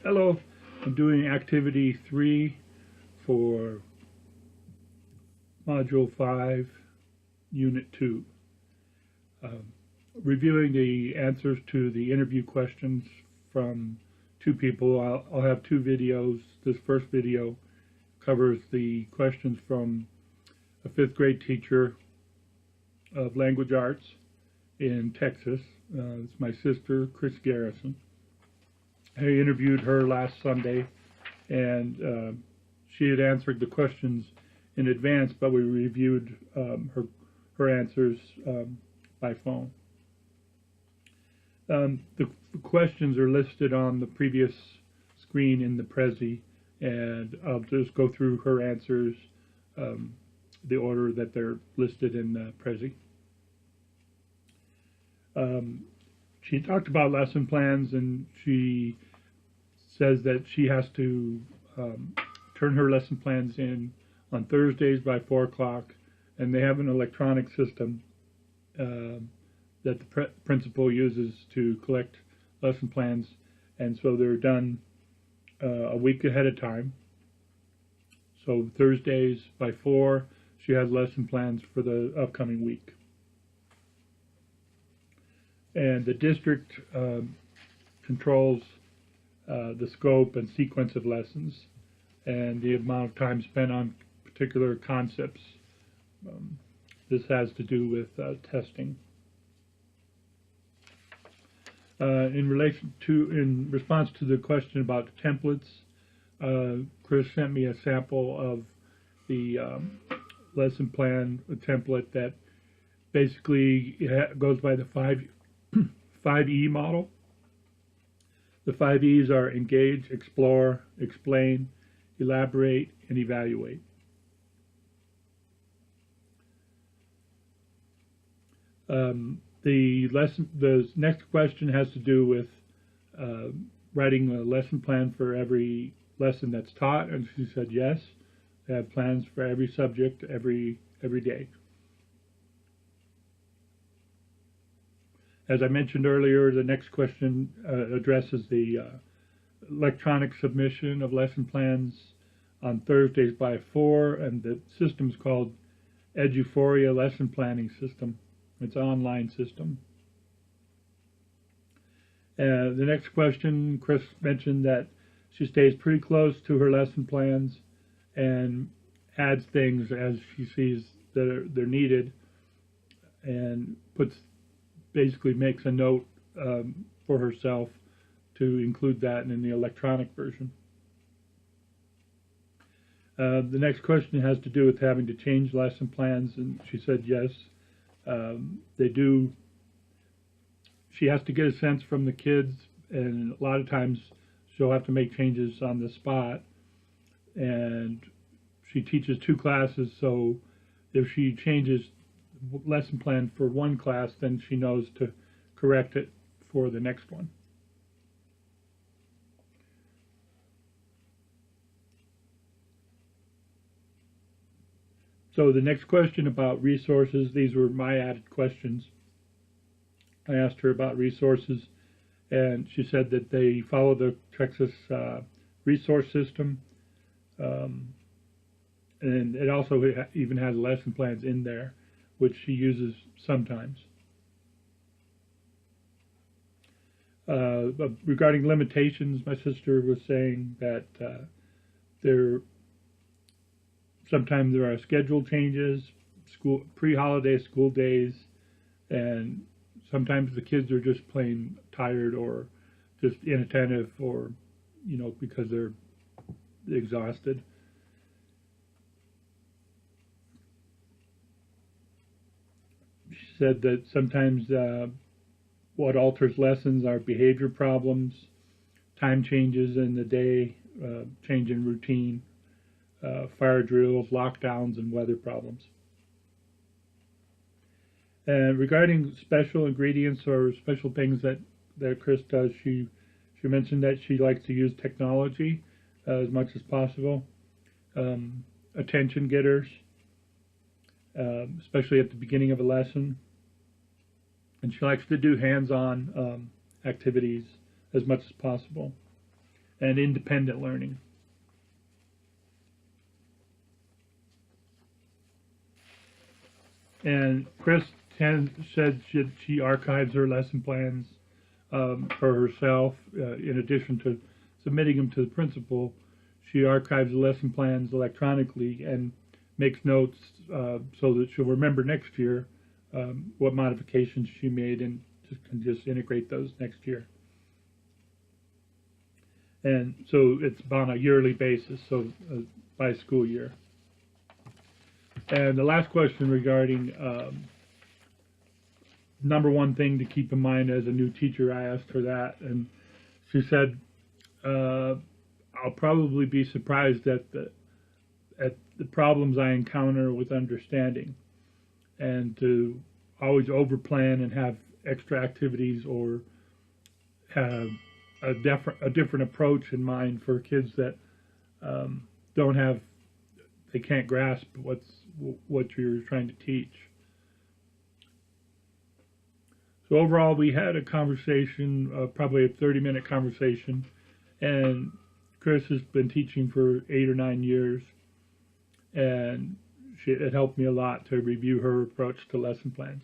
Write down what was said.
Hello, I'm doing activity 3 for Module 5, Unit 2. Um, Reviewing the answers to the interview questions from two people. I'll have two videos. This first video covers the questions from a 5th grade teacher of language arts in Texas. It's my sister, Kris Garrison. I interviewed her last Sunday, and she had answered the questions in advance, but we reviewed her answers by phone. The questions are listed on the previous screen in the Prezi, and I'll just go through her answers, the order that they're listed in the Prezi. She talked about lesson plans, and she says that she has to turn her lesson plans in on Thursdays by 4 o'clock, and they have an electronic system that the principal uses to collect lesson plans, and so they're done a week ahead of time. So Thursdays by 4, she has lesson plans for the upcoming week. And the district controls the scope and sequence of lessons and the amount of time spent on particular concepts. This has to do with testing. In response to the question about templates, Kris sent me a sample of the lesson plan, a template that basically goes by the 5E model. The 5 E's are engage, explore, explain, elaborate, and evaluate. The next question has to do with writing a lesson plan for every lesson that's taught, and she said yes. They have plans for every subject every day. As I mentioned earlier, the next question addresses the electronic submission of lesson plans on Thursdays by 4, and the system is called Eduphoria Lesson Planning System. It's an online system. The next question, Kris mentioned that she stays pretty close to her lesson plans and adds things as she sees that they're needed, and basically makes a note for herself to include that in the electronic version. The next question has to do with having to change lesson plans, and she said yes, they do. She has to get a sense from the kids, and a lot of times she'll have to make changes on the spot, and she teaches 2 classes, so if she changes lesson plan for one class, then she knows to correct it for the next one. So the next question about resources, these were my added questions. I asked her about resources, and she said that they follow the Texas resource system, and it also even has lesson plans in there, which she uses sometimes. Regarding limitations, my sister was saying that sometimes there are schedule changes, pre-holiday school days, and sometimes the kids are just plain tired or just inattentive, or because they're exhausted. She said that sometimes what alters lessons are behavior problems, time changes in the day, change in routine, fire drills, lockdowns, and weather problems. And regarding special ingredients or special things that Kris does, she mentioned that she likes to use technology as much as possible, attention getters, especially at the beginning of a lesson. And she likes to do hands-on activities as much as possible. and independent learning. And Kris said she archives her lesson plans for herself. In addition to submitting them to the principal, she archives the lesson plans electronically and makes notes so that she'll remember next year what modifications she made and can just integrate those next year. And so it's on a yearly basis, so by school year. And the last question regarding number one thing to keep in mind as a new teacher, I asked her that, and she said, I'll probably be surprised at the problems I encounter with understanding, and to always overplan and have extra activities or have a different approach in mind for kids that they can't grasp what you're trying to teach. So overall, we had a conversation, probably a 30-minute conversation, and Kris has been teaching for 8 or 9 years, and it helped me a lot to review her approach to lesson plans.